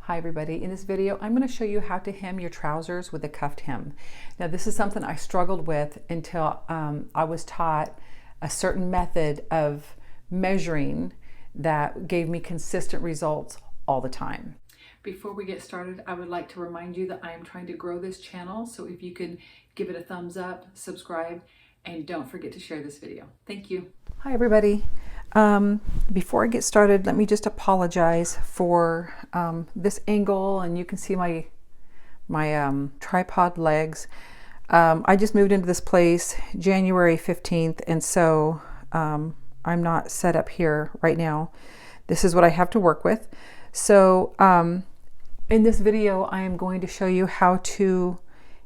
Hi everybody, in this video I'm going to show you how to hem your trousers with a cuffed hem. Now this is something I struggled with until I was taught a certain method of measuring that gave me consistent results all the time. Before we get started, I would like to remind you that I am trying to grow this channel, so if you could give it a thumbs up, subscribe, and don't forget to share this video. Thank you. Hi everybody. Before I get started, let me just apologize for this angle, and you can see my tripod legs. I just moved into this place January 15th, and so I'm not set up here right now. This is what I have to work with. So in this video, I am going to show you how to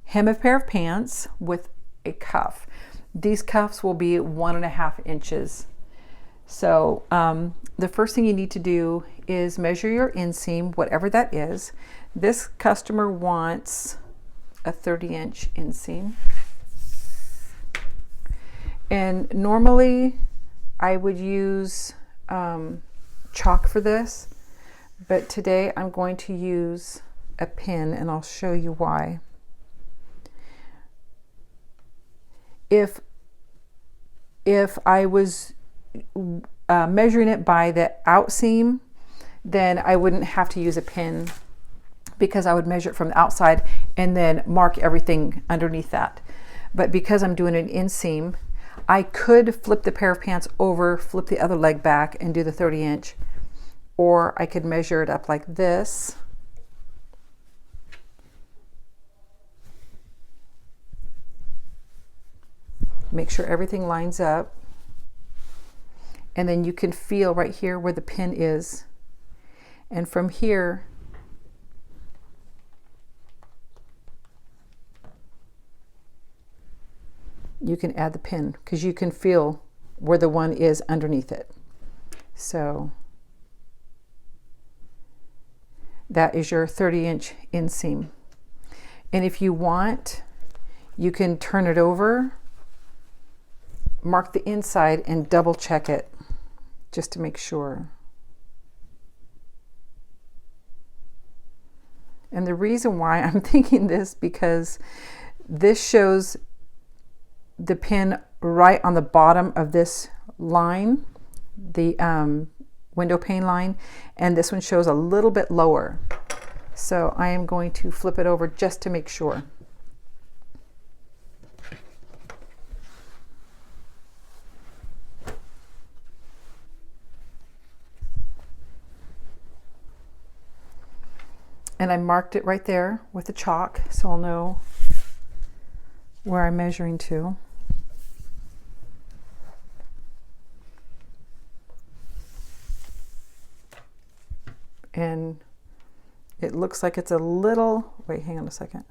hem a pair of pants with a cuff. These cuffs will be 1.5 inches. So the first thing you need to do is measure your inseam, whatever that is. This customer wants a 30-inch inseam. And normally I would use chalk for this, but today I'm going to use a pin, and I'll show you why. If I was measuring it by the outseam, then I wouldn't have to use a pin, because I would measure it from the outside and then mark everything underneath that. But because I'm doing an inseam, I could flip the pair of pants over, flip the other leg back and do the 30-inch, or I could measure it up like this. Make sure everything lines up. And then you can feel right here where the pin is. And from here, you can add the pin, because you can feel where the one is underneath it. So that is your 30-inch inseam. And if you want, you can turn it over, mark the inside, and double check it just to make sure. And the reason why I'm thinking this, because this shows the pin right on the bottom of this line, the window pane line, and this one shows a little bit lower. So I am going to flip it over just to make sure. And I marked it right there with the chalk, so I'll know where I'm measuring to. And it looks like it's a little, wait, hang on a second.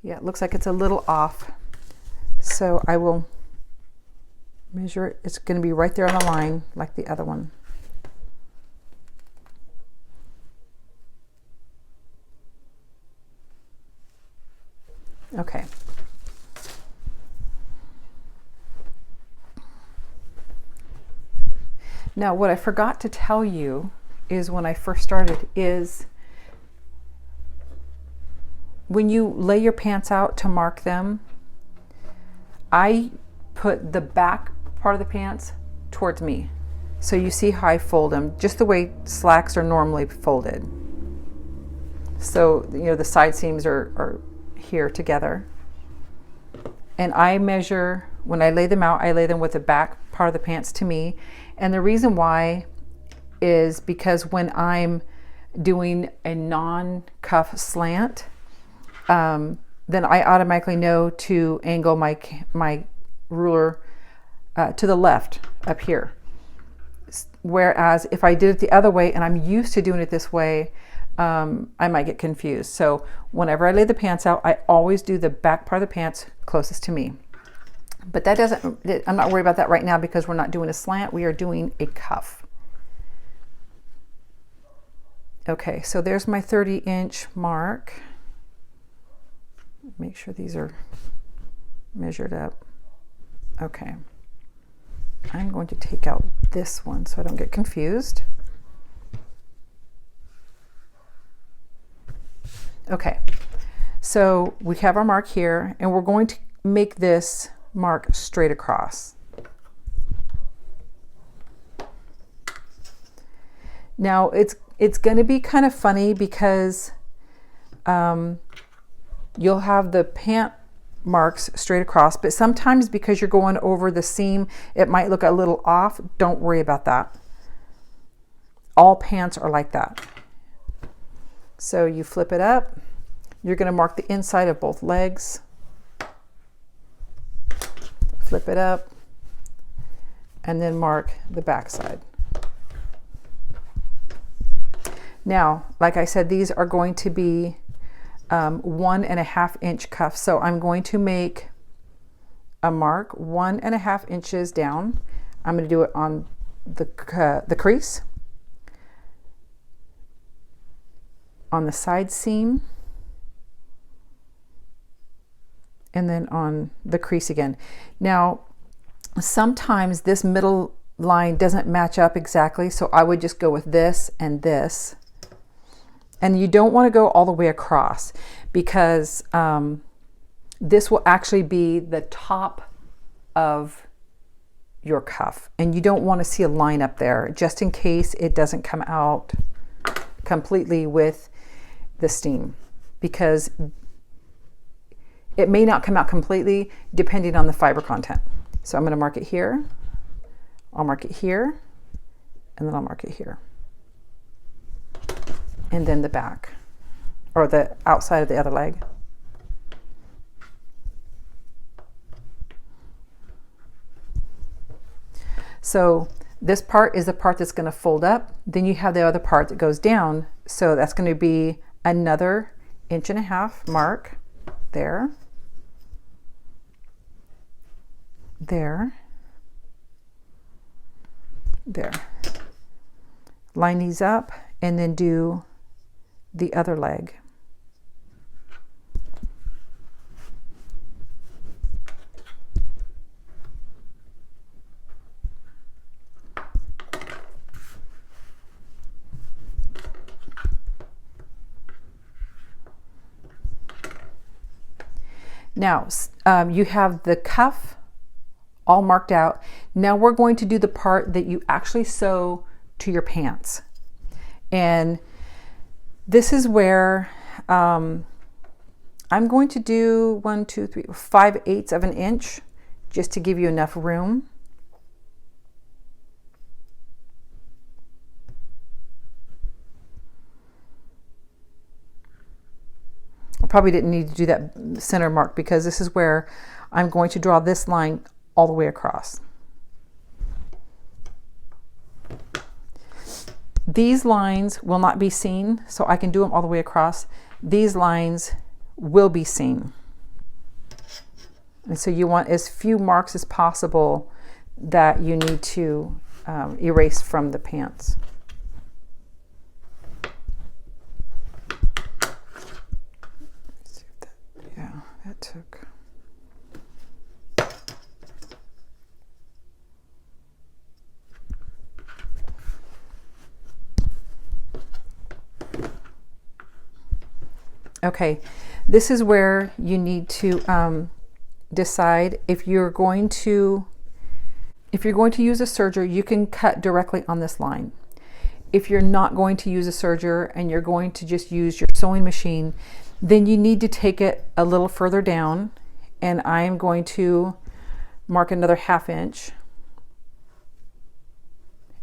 Yeah, it looks like it's a little off. So I will measure it. It's going to be right there on the line like the other one. Okay. Now, what I forgot to tell you is, when I first started, is when you lay your pants out to mark them, I put the back part of the pants towards me. So you see how I fold them, just the way slacks are normally folded. So, you know, the side seams are here together. And I measure, when I lay them out, I lay them with the back part of the pants to me. And the reason why is because when I'm doing a non-cuff slant, then I automatically know to angle my ruler to the left up here. Whereas if I did it the other way, and I'm used to doing it this way, I might get confused. So whenever I lay the pants out, I always do the back part of the pants closest to me. But that doesn't, I'm not worried about that right now, because we're not doing a slant, we are doing a cuff. Okay, so there's my 30-inch mark. Make sure these are measured up. Okay. I'm going to take out this one so I don't get confused. Okay, so we have our mark here, and we're going to make this mark straight across. Now it's going to be kind of funny because you'll have the pant marks straight across, but sometimes because you're going over the seam, it might look a little off. Don't worry about that. All pants are like that. So you flip it up. You're going to mark the inside of both legs. Flip it up, and then mark the back side. Now, like I said, these are going to be 1.5 inch cuffs. So I'm going to make a mark 1.5 inches down. I'm going to do it on the crease, on the side seam, and then on the crease again. Now, sometimes this middle line doesn't match up exactly, so I would just go with this and this. And you don't want to go all the way across because this will actually be the top of your cuff, and you don't want to see a line up there just in case it doesn't come out completely with the steam, because it may not come out completely depending on the fiber content. So I'm going to mark it here, I'll mark it here, and then I'll mark it here. And then the back, or the outside of the other leg. So this part is the part that's going to fold up. Then you have the other part that goes down. So that's going to be another 1.5 inch mark there, there, there. Line these up and then do the other leg. Now, you have the cuff all marked out. Now we're going to do the part that you actually sew to your pants. And this is where I'm going to do 5/8 of an inch just to give you enough room. I probably didn't need to do that center mark because this is where I'm going to draw this line all the way across. These lines will not be seen, so I can do them all the way across. These lines will be seen. And so you want as few marks as possible that you need to erase from the pants. Yeah, that took... Okay, this is where you need to decide if you're going to use a serger. You can cut directly on this line. If you're not going to use a serger and you're going to just use your sewing machine, then you need to take it a little further down, and I am going to mark another 1/2 inch.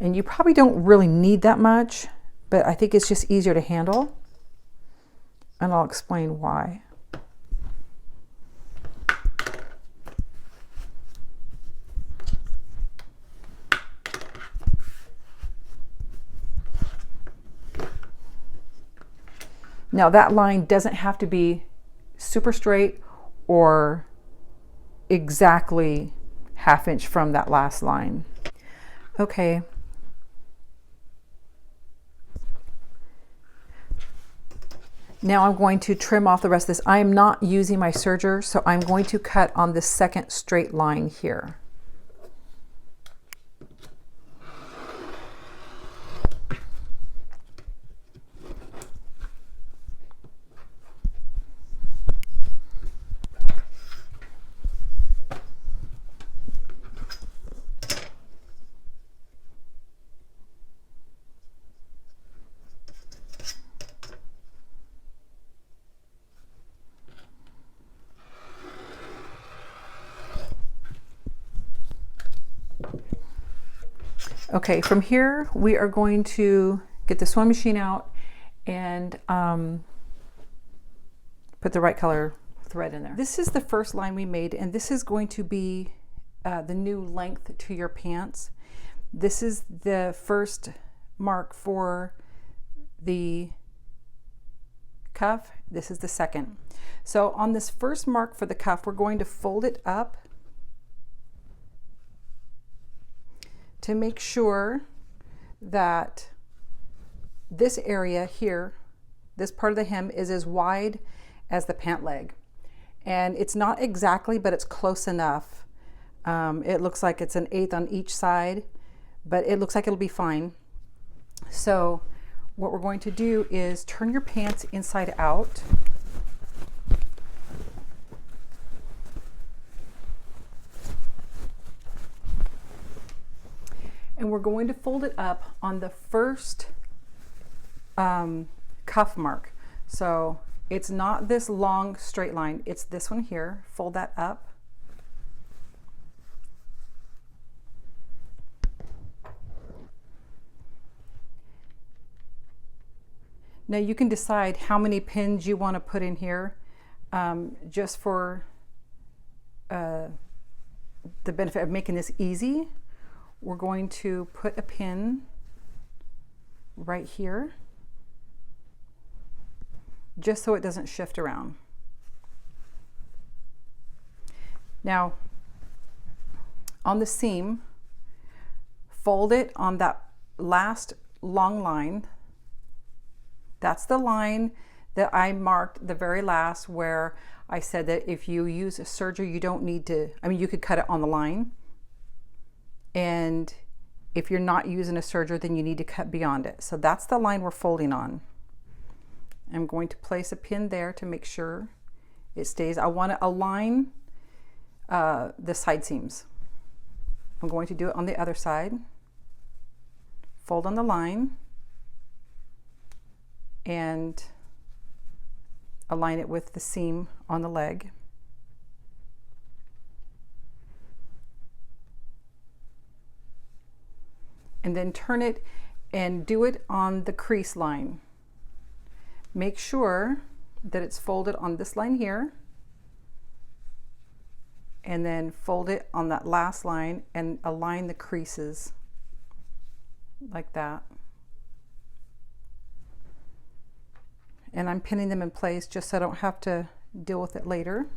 And you probably don't really need that much, but I think it's just easier to handle. And I'll explain why. Now that line doesn't have to be super straight or exactly 1/2 inch from that last line. Okay. Now I'm going to trim off the rest of this. I am not using my serger, so I'm going to cut on the second straight line here. Okay, from here we are going to get the sewing machine out and put the right color thread in there. This is the first line we made, and this is going to be the new length to your pants. This is the first mark for the cuff. This is the second. So on this first mark for the cuff, we're going to fold it up to make sure that this area here, this part of the hem, is as wide as the pant leg. And it's not exactly, but it's close enough. It looks like it's an 1/8 on each side, but it looks like it'll be fine. So what we're going to do is turn your pants inside out. And we're going to fold it up on the first cuff mark. So it's not this long straight line, it's this one here. Fold that up. Now you can decide how many pins you want to put in here, just for the benefit of making this easy. We're going to put a pin right here, just so it doesn't shift around. Now, on the seam, fold it on that last long line. That's the line that I marked the very last, where I said that if you use a serger, you don't need to, I mean, you could cut it on the line. And if you're not using a serger, then you need to cut beyond it. So that's the line we're folding on. I'm going to place a pin there to make sure it stays. I want to align the side seams. I'm going to do it on the other side. Fold on the line and align it with the seam on the leg. And then turn it and do it on the crease line. Make sure that it's folded on this line here, and then fold it on that last line and align the creases like that. And I'm pinning them in place just so I don't have to deal with it later.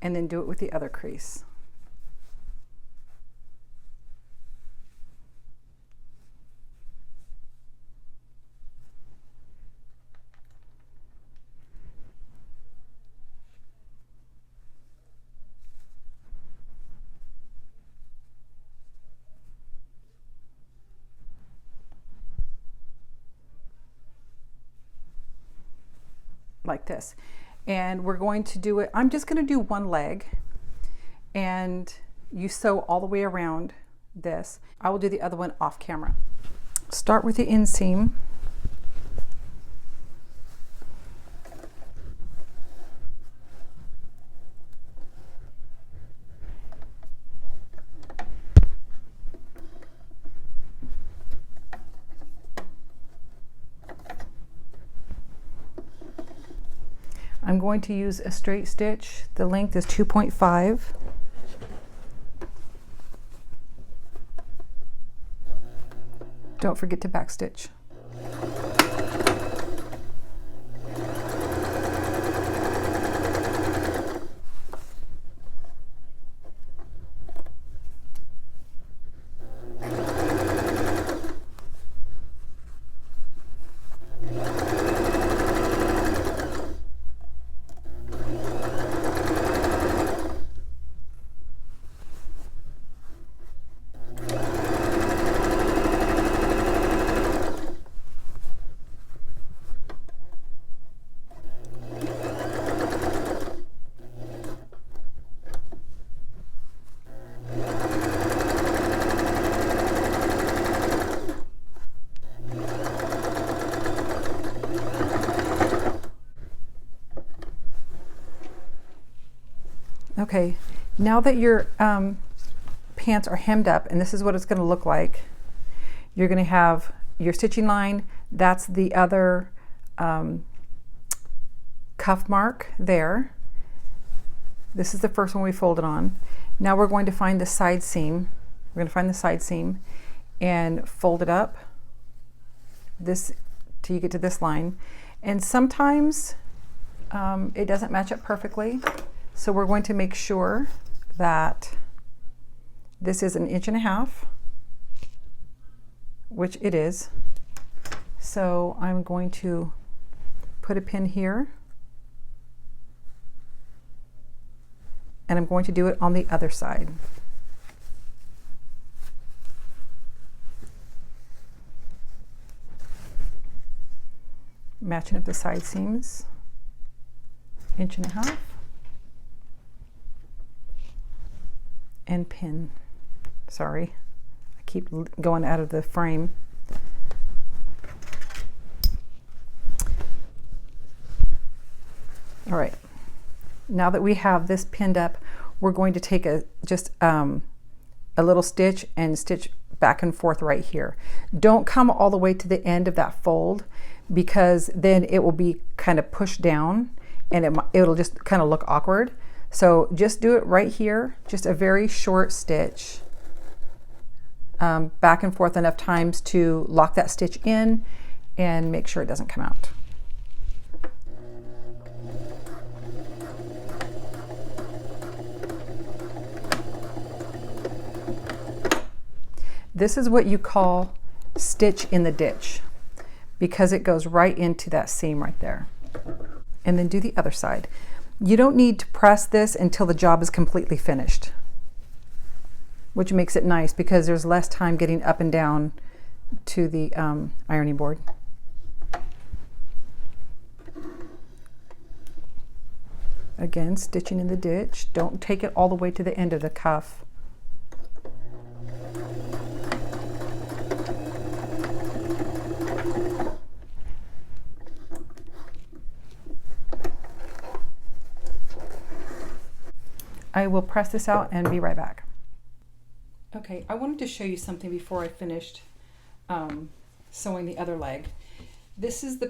And then do it with the other crease. Like this. And we're going to do it, I'm just going to do one leg, and you sew all the way around this. I will do the other one off camera. Start with the inseam. I'm going to use a straight stitch. The length is 2.5. Don't forget to backstitch. Okay, Now that your pants are hemmed up, and this is what it's going to look like, you're going to have your stitching line. That's the other cuff mark there. This is the first one we folded on. Now we're going to find the side seam. We're going to find the side seam and fold it up this till you get to this line. And sometimes it doesn't match up perfectly. So we're going to make sure that this is 1.5 inches, which it is. So I'm going to put a pin here, and I'm going to do it on the other side. Matching up the side seams, 1.5 inches, and pin. Sorry, I keep going out of the frame. All right, now that we have this pinned up, we're going to take just a little stitch and stitch back and forth right here. Don't come all the way to the end of that fold, because then it will be kind of pushed down and it'll just kind of look awkward. So just do it right here, just a very short stitch, back and forth enough times to lock that stitch in and make sure it doesn't come out. This is what you call stitch in the ditch, because it goes right into that seam right there. And then do the other side. You don't need to press this until the job is completely finished, which makes it nice because there's less time getting up and down to the ironing board. Again, stitching in the ditch. Don't take it all the way to the end of the cuff. I will press this out and be right back. Okay, I wanted to show you something before I finished sewing the other leg. This is the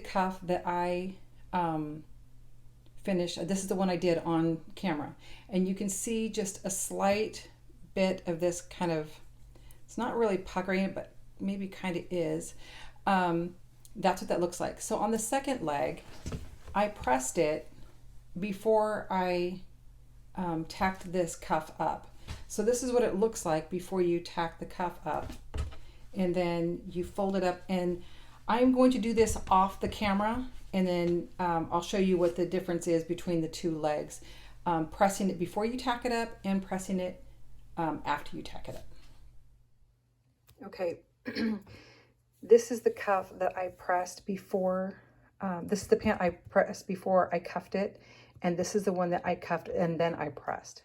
cuff that I finished. This is the one I did on camera. And you can see just a slight bit of this kind of, it's not really puckering it, but maybe kind of is. That's what that looks like. So on the second leg, I pressed it before I tacked this cuff up. So this is what it looks like before you tack the cuff up, and then you fold it up. And I'm going to do this off the camera, and then I'll show you what the difference is between the two legs. Pressing it before you tack it up and pressing it after you tack it up. Okay, this is the cuff that I pressed before. This is the pant I pressed before I cuffed it. And this is the one that I cuffed and then I pressed.